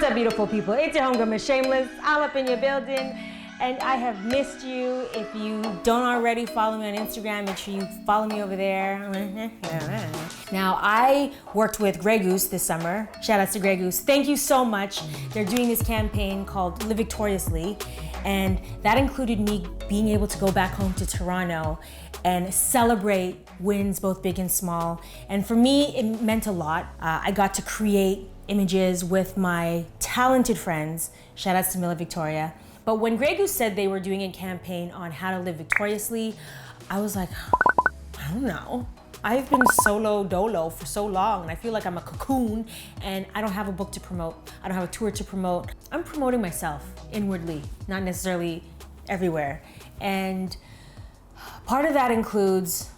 What's up, beautiful people? It's your homegirl, Miss Shameless. I'm up in your building, and I have missed you. If you don't already follow me on Instagram, make sure you follow me over there. Now, I worked with Grey Goose this summer. Shout out to Grey Goose. Thank you so much. They're doing this campaign called Live Victoriously, and that included me being able to go back home to Toronto and celebrate wins, both big and small. And for me, it meant a lot. I got to create images with my talented friends. Shout outs to Mila Victoria. But when Grey Goose said they were doing a campaign on how to live victoriously, I was like, I don't know. I've been solo dolo for so long, and I feel like I'm a cocoon, and I don't have a book to promote. I don't have a tour to promote. I'm promoting myself inwardly, not necessarily everywhere. And part of that includes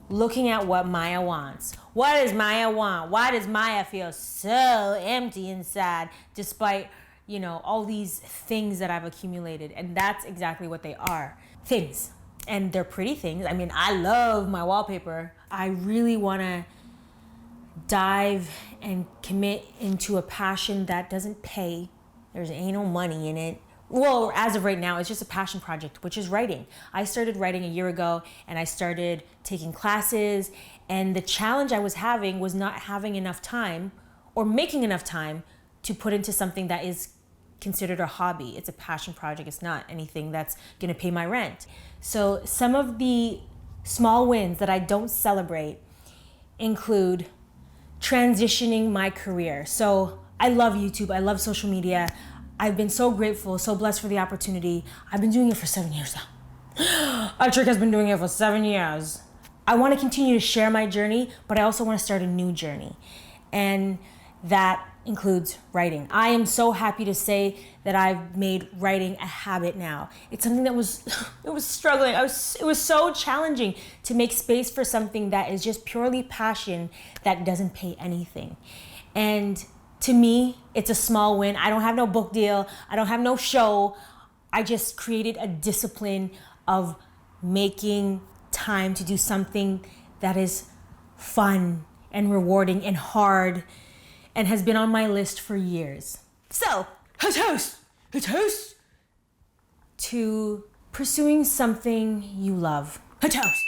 looking at what Maya wants. What does Maya want? Why does Maya feel so empty inside despite, you know, all these things that I've accumulated? And that's exactly what they are, things. And they're pretty things. I mean, I love my wallpaper. I really wanna dive and commit into a passion that doesn't pay. There's ain't no money in it. Well, as of right now, it's just a passion project, which is writing. I started writing a year ago, and I started taking classes, and the challenge I was having was not having enough time or making enough time to put into something that is considered a hobby. It's a passion project. It's not anything that's gonna pay my rent. So some of the small wins that I don't celebrate include transitioning my career. So I love YouTube. I love social media. I've been so grateful, so blessed for the opportunity. I've been doing it for 7 years now. Trick has been doing it for 7 years. I want to continue to share my journey, but I also want to start a new journey. And that includes writing. I am so happy to say that I've made writing a habit now. It's something that it was struggling. It was so challenging to make space for something that is just purely passion that doesn't pay anything. And to me, it's a small win. I don't have no book deal. I don't have no show. I just created a discipline of making time to do something that is fun and rewarding and hard and has been on my list for years. So, toast to pursuing something you love. Toast.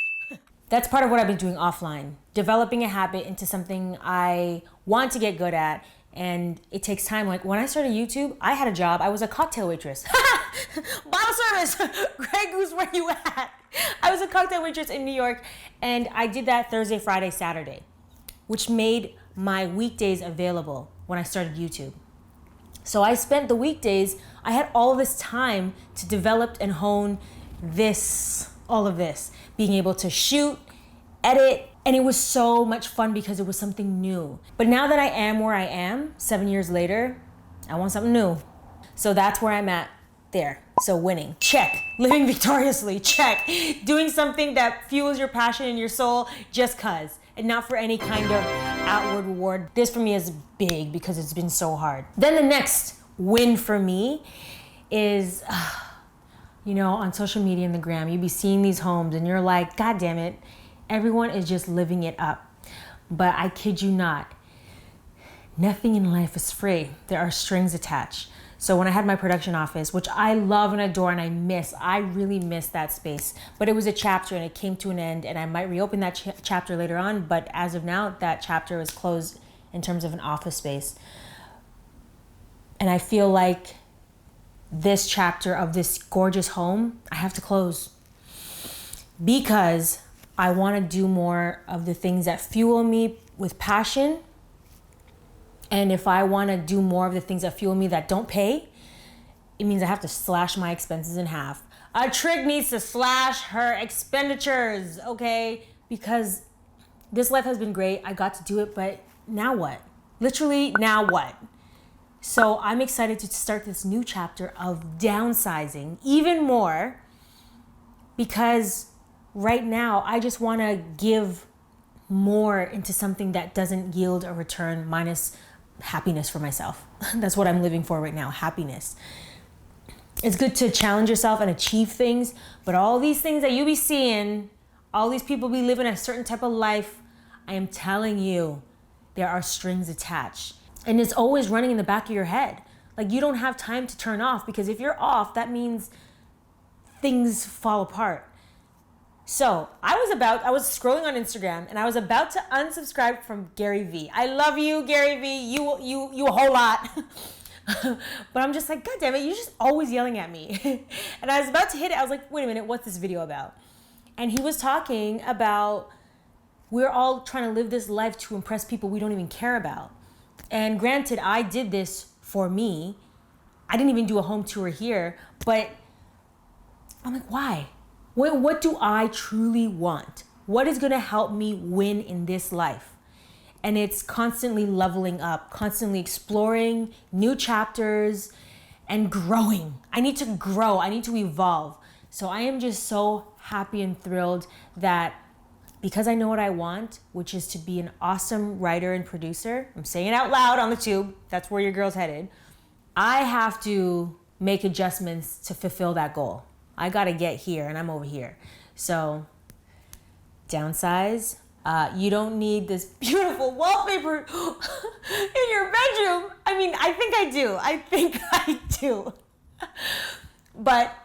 That's part of what I've been doing offline, developing a habit into something I want to get good at. And it takes time. Like when I started YouTube, I had a job. I was a cocktail waitress. Bottle service. Grey Goose, where you at? I was a cocktail waitress in New York, and I did that Thursday, Friday, Saturday, which made my weekdays available when I started YouTube. So I spent the weekdays, I had all this time to develop and hone all of this, being able to shoot, edit, and it was so much fun because it was something new. But now that I am where I am, 7 years later, I want something new. So that's where I'm at there. So winning, check. Living victoriously, check. Doing something that fuels your passion in your soul just cause, and not for any kind of outward reward. This for me is big because it's been so hard. Then the next win for me is, you know, on social media and the gram, you be seeing these homes and you're like, God damn it, everyone is just living it up. But I kid you not, nothing in life is free. There are strings attached. So when I had my production office, which I love and adore and I really miss that space. But it was a chapter and it came to an end, and I might reopen that chapter later on. But as of now, that chapter is closed in terms of an office space. And I feel like this chapter of this gorgeous home, I have to close because I want to do more of the things that fuel me with passion. And if I want to do more of the things that fuel me that don't pay, it means I have to slash my expenses in half. A trick needs to slash her expenditures, okay? Because this life has been great. I got to do it, but now what? Literally, now what? So I'm excited to start this new chapter of downsizing even more, because right now I just want to give more into something that doesn't yield a return minus happiness for myself. That's what I'm living for right now, happiness. It's good to challenge yourself and achieve things, but all these things that you be seeing, all these people be living a certain type of life, I am telling you, there are strings attached. And it's always running in the back of your head. Like, you don't have time to turn off, because if you're off, that means things fall apart. So I was scrolling on Instagram and I was about to unsubscribe from Gary V. I love you, Gary V. You a whole lot. But I'm just like, God damn it, you're just always yelling at me. And I was about to hit it. I was like, wait a minute, what's this video about? And he was talking about, we're all trying to live this life to impress people we don't even care about. And granted, I did this for me. I didn't even do a home tour here, but I'm like, why? What do I truly want? What is going to help me win in this life? And it's constantly leveling up, constantly exploring new chapters and growing. I need to grow. I need to evolve. So I am just so happy and thrilled that, because I know what I want, which is to be an awesome writer and producer. I'm saying it out loud on the tube. That's where your girl's headed. I have to make adjustments to fulfill that goal. I got to get here and I'm over here. So downsize. You don't need this beautiful wallpaper in your bedroom. I mean, I think I do. But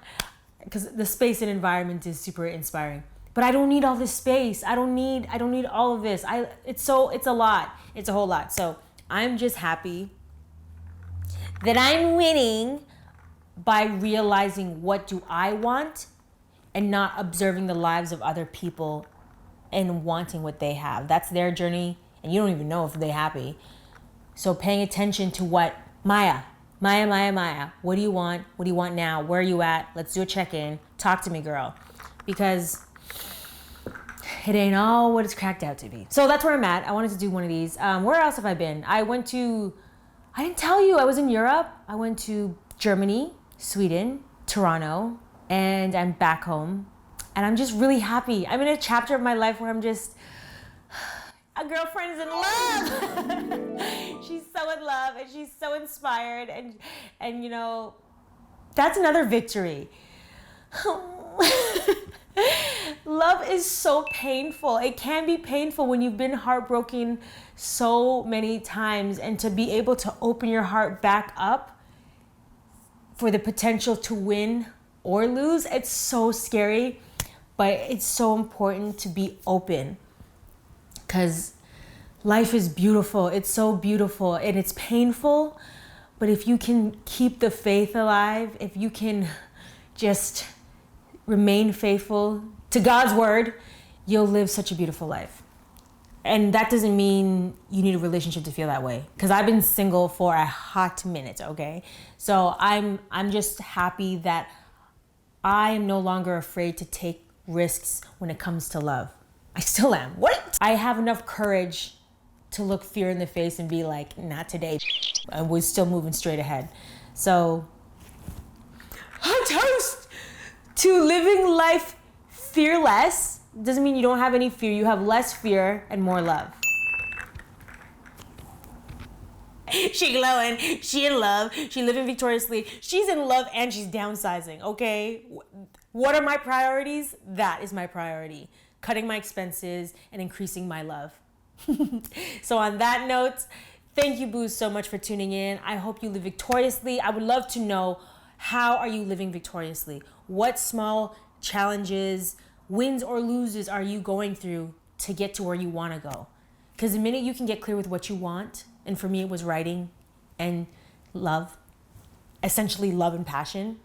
because the space and environment is super inspiring. But I don't need all this space. I don't need all of this. It's a lot. It's a whole lot. So I'm just happy that I'm winning by realizing what do I want and not observing the lives of other people and wanting what they have. That's their journey, and you don't even know if they're happy. So paying attention to what Maya, what do you want? What do you want now? Where are you at? Let's do a check-in. Talk to me, girl. Because it ain't all what it's cracked out to be. So that's where I'm at. I wanted to do one of these. Where else have I been? I didn't tell you, I was in Europe. I went to Germany, Sweden, Toronto, and I'm back home. And I'm just really happy. I'm in a chapter of my life where I'm just, a girlfriend is in love. She's so in love and she's so inspired. And you know, that's another victory. Love is so painful. It can be painful when you've been heartbroken so many times, and to be able to open your heart back up for the potential to win or lose, it's so scary, but it's so important to be open, because life is beautiful. It's so beautiful and it's painful, but if you can keep the faith alive, if you can just remain faithful to God's word, you'll live such a beautiful life. And that doesn't mean you need a relationship to feel that way, because I've been single for a hot minute, okay? So I'm just happy that I am no longer afraid to take risks when it comes to love. I still am. What? I have enough courage to look fear in the face and be like, not today. And we're still moving straight ahead. So, I'm toast to living life fearless. Doesn't mean you don't have any fear. You have less fear and more love. She glowing. She in love. She living victoriously. She's in love and she's downsizing, okay? What are my priorities? That is my priority. Cutting my expenses and increasing my love. So on that note, thank you, Boo, so much for tuning in. I hope you live victoriously. I would love to know, how are you living victoriously? What small challenges, wins or loses are you going through to get to where you want to go? Because the minute you can get clear with what you want, and for me it was writing and love, essentially love and passion,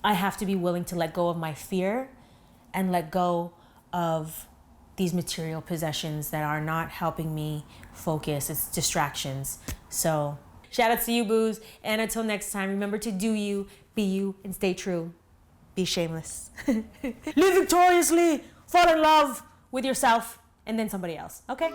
I have to be willing to let go of my fear and let go of these material possessions that are not helping me focus. It's distractions. So shout out to you, Boos. And until next time, remember to do you, be you, and stay true. Be shameless. Live victoriously. Fall in love with yourself and then somebody else. Okay?